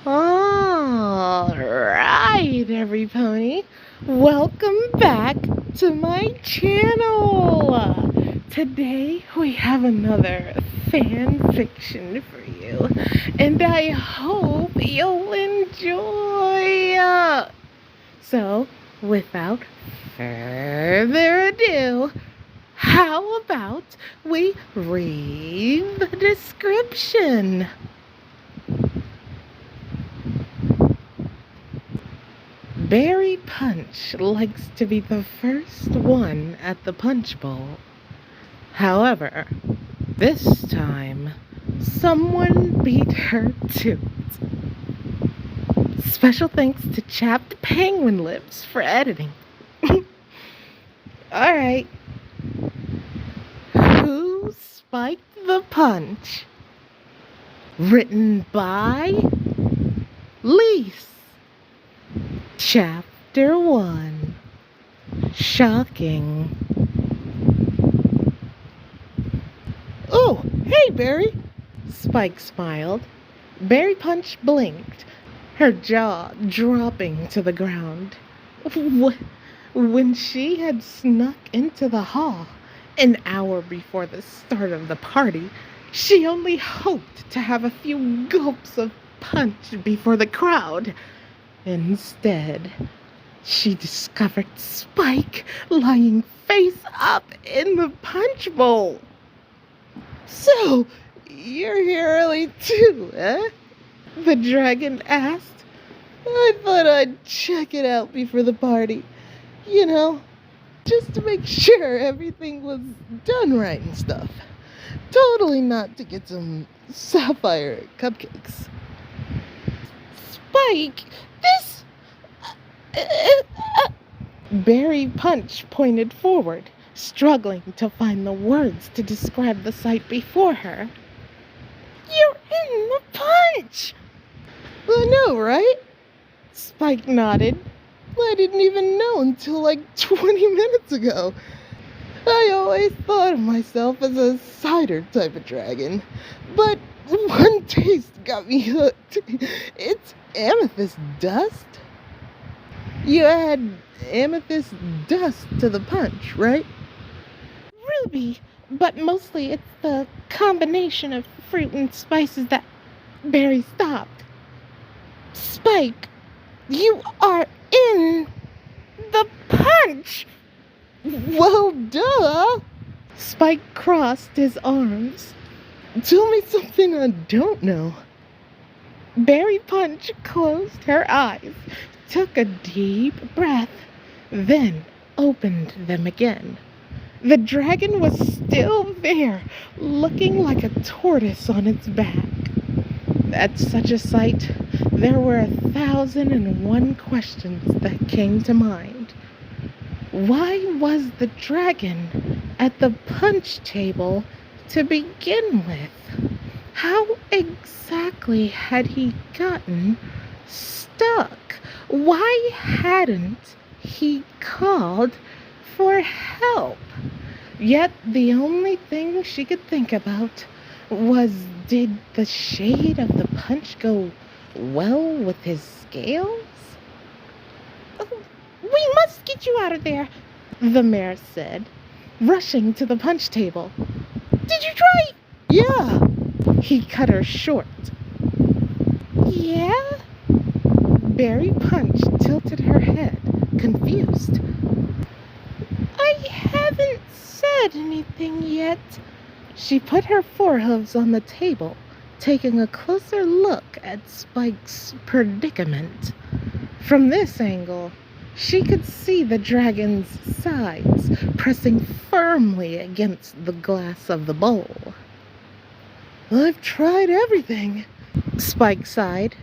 All right, every pony. Welcome back to my channel. Today we have another fan fiction for you, and I hope you'll enjoy. So, without further ado, how about we read the description? Barry Punch likes to be the first one at the punch bowl. However, this time, someone beat her to it. Special thanks to ChappedPenguinLips for editing. Alright. Who Spiked the Punch? Written by Lise. Chapter 1. Shocking. Oh, hey, Barry! Spike smiled. Barry Punch blinked, her jaw dropping to the ground. When she had snuck into the hall an hour before the start of the party, she only hoped to have a few gulps of punch before the crowd. Instead, she discovered Spike lying face up in the punch bowl. So, you're here early too, eh? The dragon asked. I thought I'd check it out before the party. You know, just to make sure everything was done right and stuff. Totally not to get some sapphire cupcakes. Spike, this... Barry Punch pointed forward, struggling to find the words to describe the sight before her. You're in the punch! I know, right? Spike nodded. I didn't even know until like 20 minutes ago. I always thought of myself as a cider type of dragon, but one taste got me hooked. It's amethyst dust. You add amethyst dust to the punch, right? Ruby, but mostly it's the combination of fruit and spices that... Barry stopped. Spike, you are in the punch! Well, duh! Spike crossed his arms. Tell me something I don't know. Barry Punch closed her eyes, took a deep breath, then opened them again. The dragon was still there, looking like a tortoise on its back. At such a sight, there were 1,001 questions that came to mind. Why was the dragon at the punch table to begin with? How exactly had he gotten stuck? Why hadn't he called for help? Yet the only thing she could think about was, did the shade of the punch go well with his scales? We must get you out of there, the mayor said, rushing to the punch table. Did you try? Yeah. He cut her short. Yeah? Barry Punch tilted her head, confused. I haven't said anything yet. She put her forehooves on the table, taking a closer look at Spike's predicament. From this angle, she could see the dragon's sides pressing firmly against the glass of the bowl. I've tried everything, Spike sighed.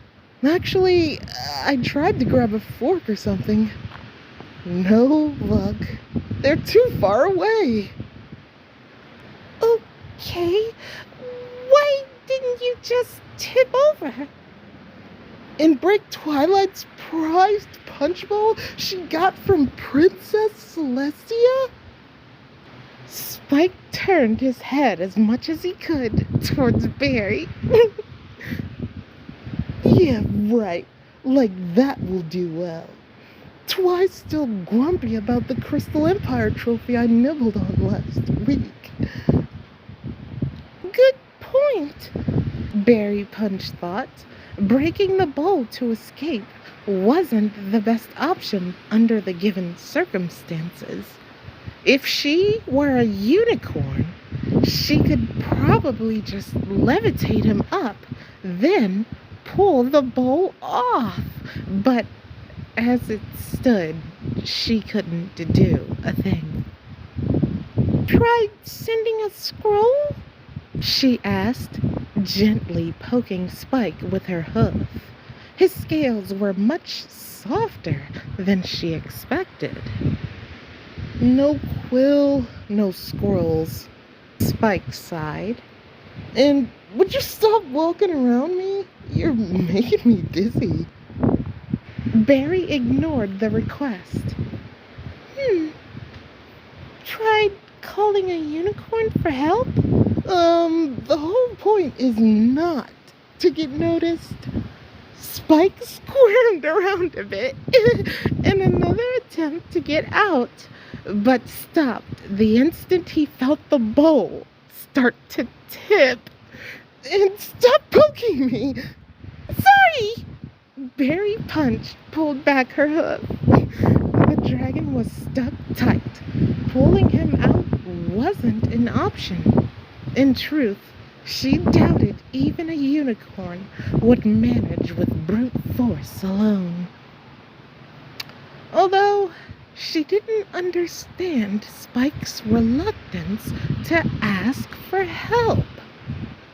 Actually, I tried to grab a fork or something. No luck. They're too far away. Okay, why didn't you just tip over? And break Twilight's prized punch bowl she got from Princess Celestia? Spike turned his head as much as he could towards Barry. Yeah, right. Like that will do well. Twice still grumpy about the Crystal Empire trophy I nibbled on last week. Good point, Barry Punch thought. Breaking the bowl to escape wasn't the best option under the given circumstances. If she were a unicorn, she could probably just levitate him up, then pull the bowl off. But as it stood, she couldn't do a thing. Tried sending a scroll? She asked, gently poking Spike with her hoof. His scales were much softer than she expected. No quill, no scrolls, Spike sighed. And would you stop walking around me? You're making me dizzy. Barry ignored the request. Tried calling a unicorn for help? The whole point is not to get noticed. Spike squirmed around a bit in another attempt to get out, but stopped the instant he felt the bowl start to tip. And stop poking me! Sorry! Barry Punch pulled back her hoof. The dragon was stuck tight. Pulling him out wasn't an option. In truth, she doubted even a unicorn would manage with brute force alone. Although she didn't understand Spike's reluctance to ask for help.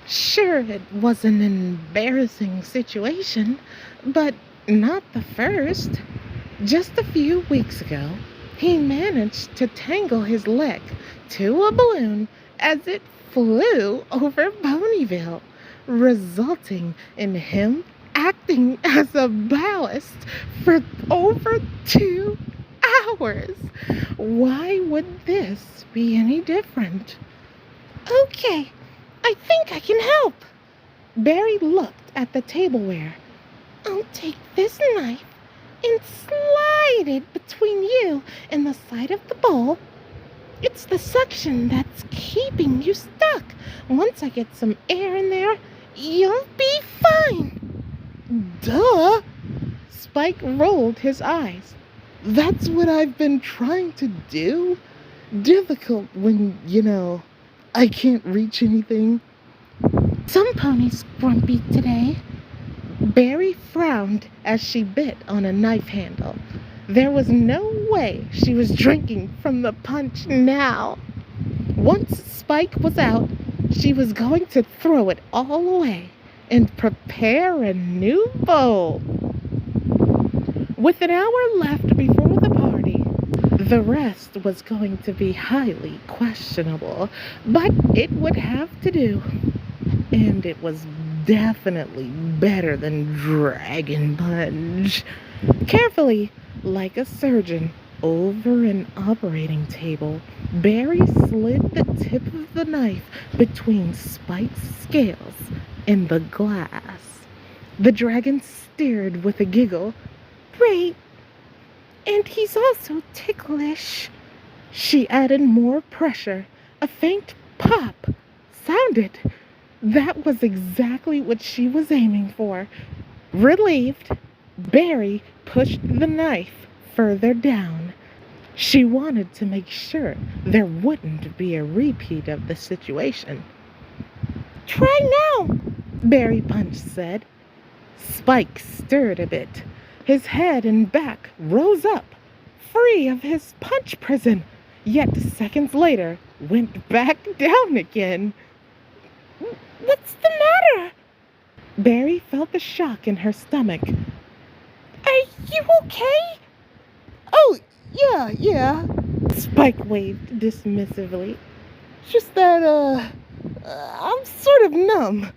Sure, it was an embarrassing situation, but not the first. Just a few weeks ago, he managed to tangle his leg to a balloon as it flew over Ponyville, resulting in him acting as a ballast for over 2 hours. Why would this be any different? Okay, I think I can help. Barry looked at the tableware. I'll take this knife and slide it between you and the side of the bowl. It's the suction that's keeping you stuck. Once I get some air in there, you'll be fine. Duh! Spike rolled his eyes. That's what I've been trying to do? Difficult when, I can't reach anything. Some ponies grumpy today. Barry frowned as she bit on a knife handle. There was no way she was drinking from the punch now. Once Spike was out, she was going to throw it all away and prepare a new bowl. With an hour left before the party, the rest was going to be highly questionable, but it would have to do. And it was definitely better than Dragon Punch. Carefully, like a surgeon, over an operating table, Barry slid the tip of the knife between Spike's scales and the glass. The dragon stared with a giggle. Great. And he's also ticklish. She added more pressure. A faint pop sounded. That was exactly what she was aiming for. Relieved, Barry pushed the knife further down. She wanted to make sure there wouldn't be a repeat of the situation. Try now, Barry Punch said. Spike stirred a bit. His head and back rose up, free of his punch prison, yet seconds later went back down again. What's the matter? Barry felt the shock in her stomach. Are you okay? Oh, yeah. Spike waved dismissively. Just that, I'm sort of numb.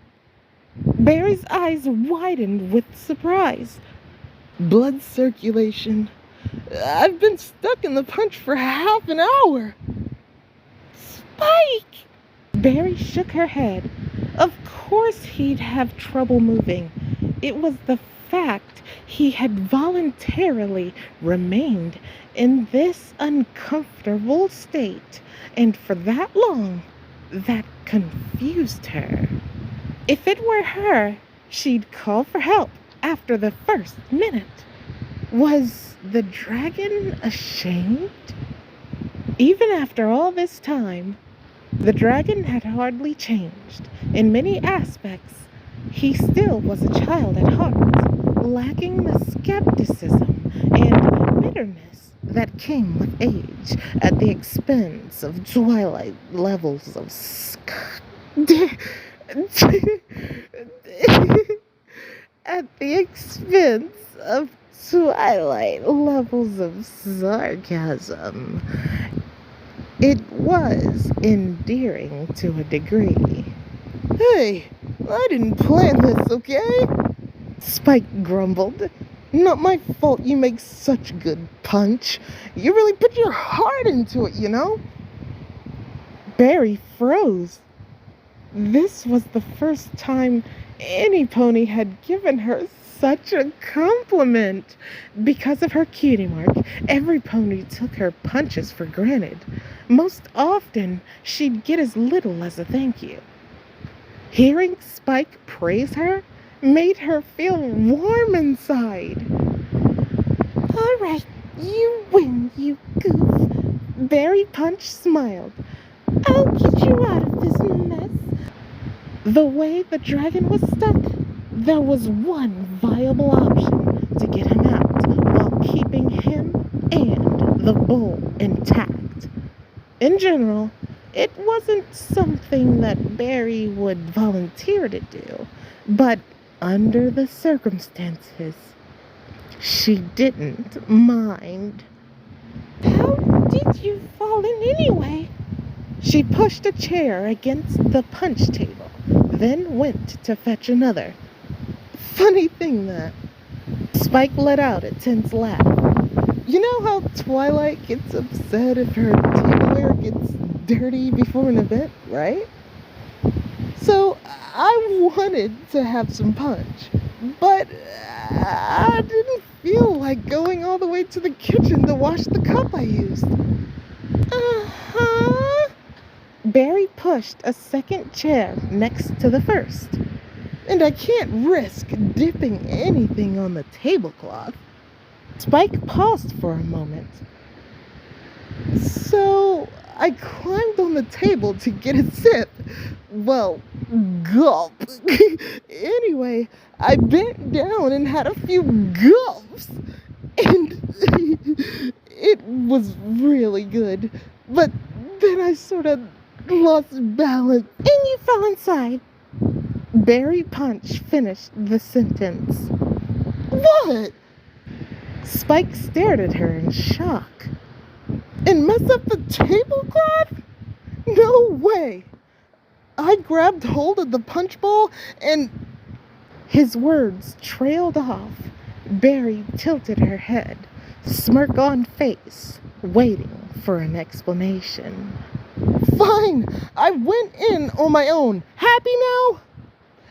Barry's eyes widened with surprise. Blood circulation. I've been stuck in the punch for half an hour. Spike! Barry shook her head. Of course he'd have trouble moving. It was the fact he had voluntarily remained in this uncomfortable state, and for that long, that confused her. If it were her, she'd call for help after the first minute. Was the dragon ashamed? Even after all this time, the dragon had hardly changed. In many aspects, he still was a child at heart, lacking the skepticism and bitterness that came with age at the expense of twilight levels of at the expense of twilight levels of sarcasm. It was endearing to a degree. "Hey, I didn't plan this, okay?" Spike grumbled. "Not my fault you make such good punch. You really put your heart into it, you know?" Barry froze. This was the first time any pony had given her such a compliment. Because of her cutie mark, every pony took her punches for granted. Most often, she'd get as little as a thank you. Hearing Spike praise her made her feel warm inside. "All right, you win, you goof." Barry Punch smiled. "I'll get you out of this mess." The way the dragon was stuck, there was one viable option to get him out while keeping him and the bowl intact. In general, it wasn't something that Barry would volunteer to do, but under the circumstances, she didn't mind. "How did you fall in anyway?" She pushed a chair against the punch table, then went to fetch another. "Funny thing that." Spike let out a tense laugh. "You know how Twilight gets upset if her tableware gets dirty before an event, right? So I wanted to have some punch, but I didn't feel like going all the way to the kitchen to wash the cup I used." "Uh-huh." Barry pushed a second chair next to the first. "And I can't risk dipping anything on the tablecloth." Spike paused for a moment. "So I climbed on the table to get a sip. Well, gulp. Anyway, I bent down and had a few gulps. And it was really good. But then I sort of lost balance." "And you fell inside." Barry Punch finished the sentence. "What?" Spike stared at her in shock. "And mess up the tablecloth? No way!" I grabbed hold of the punch bowl and... His words trailed off. Barry tilted her head, smirk on face, waiting for an explanation. "Fine, I went in on my own. Happy now?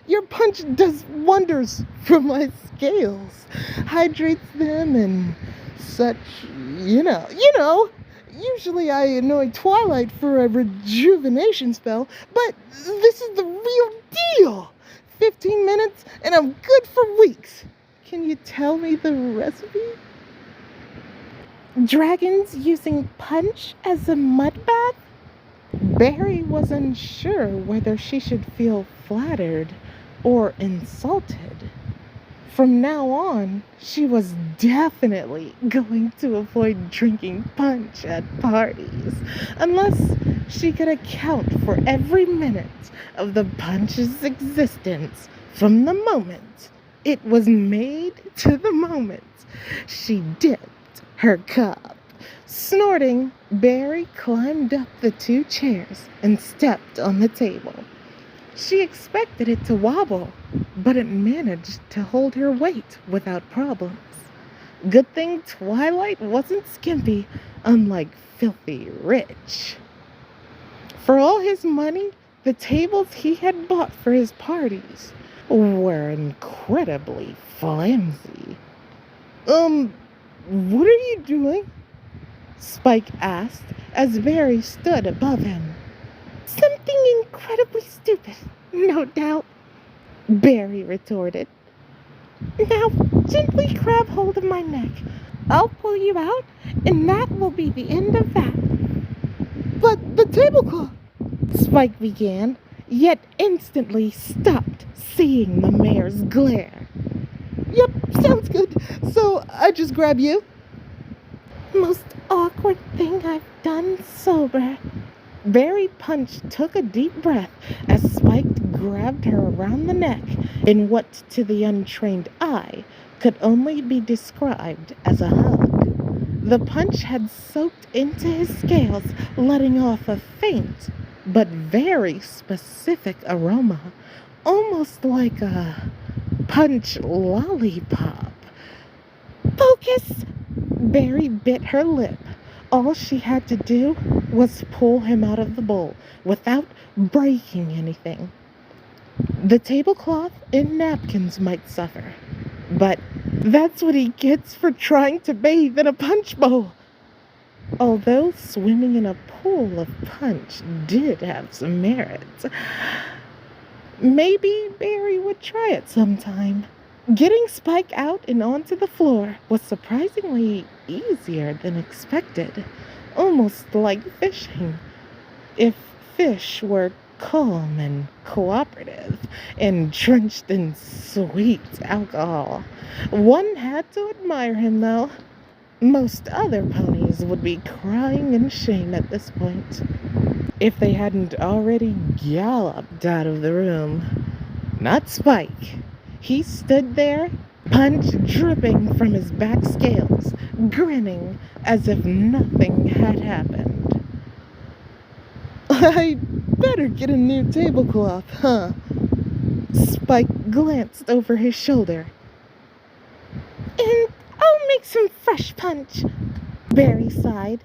Your punch does wonders for my scales, hydrates them and such, you know. Usually I annoy Twilight for a rejuvenation spell, but this is the real deal. 15 minutes and I'm good for weeks. Can you tell me the recipe?" Dragons using punch as a mud bath? Barry was unsure whether she should feel flattered or insulted. From now on, she was definitely going to avoid drinking punch at parties, unless she could account for every minute of the punch's existence from the moment it was made to the moment she dipped her cup. Snorting, Barry climbed up the two chairs and stepped on the table. She expected it to wobble, but it managed to hold her weight without problems. Good thing Twilight wasn't skimpy, unlike Filthy Rich. For all his money, the tables he had bought for his parties were incredibly flimsy. What are you doing? Spike asked as Barry stood above him. Something incredibly stupid, no doubt, Barry retorted. Now, gently grab hold of my neck. I'll pull you out, and that will be the end of that. But the tablecloth, Spike began, yet instantly stopped, seeing the mayor's glare. Yep, sounds good. So I just grab you? Most awkward thing I've done sober. Barry Punch took a deep breath as Spike grabbed her around the neck in what, to the untrained eye, could only be described as a hug. The punch had soaked into his scales, letting off a faint but very specific aroma, almost like a punch lollipop. Focus! Barry bit her lip. All she had to do was pull him out of the bowl without breaking anything. The tablecloth and napkins might suffer, but that's what he gets for trying to bathe in a punch bowl. Although swimming in a pool of punch did have some merit, maybe Barry would try it sometime. Getting Spike out and onto the floor was surprisingly easier than expected, almost like fishing. If fish were calm and cooperative and drenched in sweet alcohol. One had to admire him, though. Most other ponies would be crying in shame at this point, if they hadn't already galloped out of the room. Not Spike. He stood there, punch dripping from his back scales, grinning as if nothing had happened. I better get a new tablecloth, huh? Spike glanced over his shoulder. And I'll make some fresh punch, Barry sighed.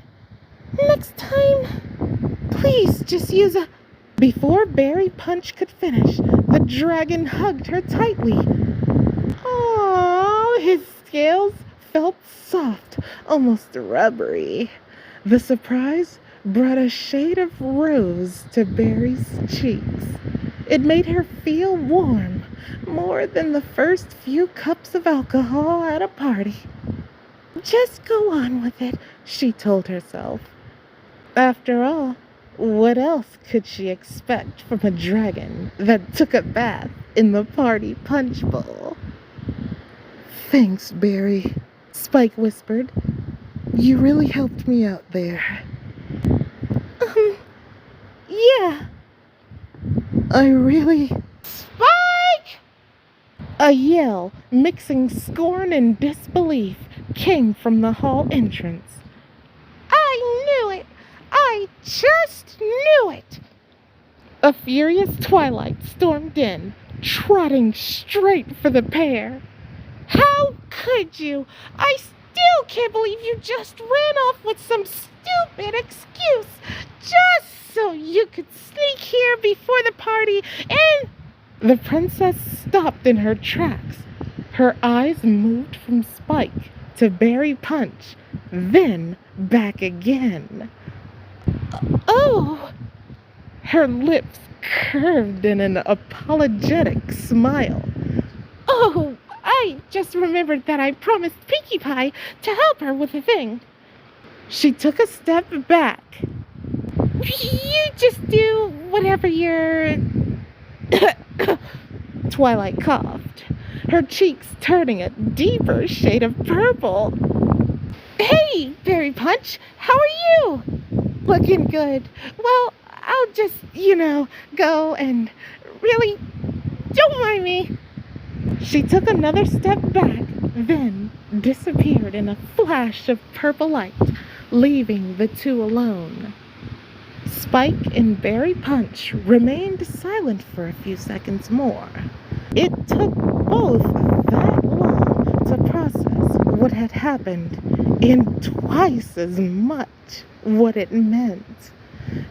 Next time, please just use a... Before Barry Punch could finish, the dragon hugged her tightly. Aww, his scales felt soft, almost rubbery. The surprise brought a shade of rose to Barry's cheeks. It made her feel warm, more than the first few cups of alcohol at a party. Just go on with it, she told herself. After all, what else could she expect from a dragon that took a bath in the party punch bowl? Thanks, Barry, Spike whispered. You really helped me out there. Yeah. I really... Spike! A yell, mixing scorn and disbelief, came from the hall entrance. I knew it! I just knew it! A furious Twilight stormed in, trotting straight for the pair. How could you? I still can't believe you just ran off with some stupid excuse just so you could sneak here before the party and... The princess stopped in her tracks. Her eyes moved from Spike to Barry Punch, then back again. Oh! Her lips curved in an apologetic smile. Oh, I just remembered that I promised Pinkie Pie to help her with a thing. She took a step back. You just do whatever you're... Twilight coughed, her cheeks turning a deeper shade of purple. Hey, Barry Punch, how are you? Looking good. Well, I'll just, go and really don't mind me. She took another step back, then disappeared in a flash of purple light, leaving the two alone. Spike and Barry Punch remained silent for a few seconds more. It took both that long to process what had happened and twice as much what it meant.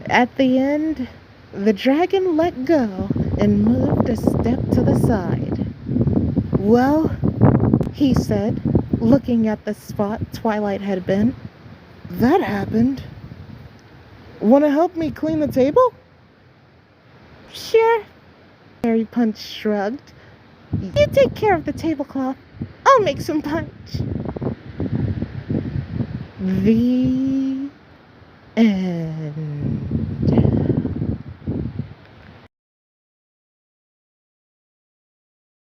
At the end, the dragon let go and moved a step to the side. Well, he said, looking at the spot Twilight had been. That happened. Want to help me clean the table? Sure. Fairy Punch shrugged. You take care of the tablecloth. I'll make some punch. The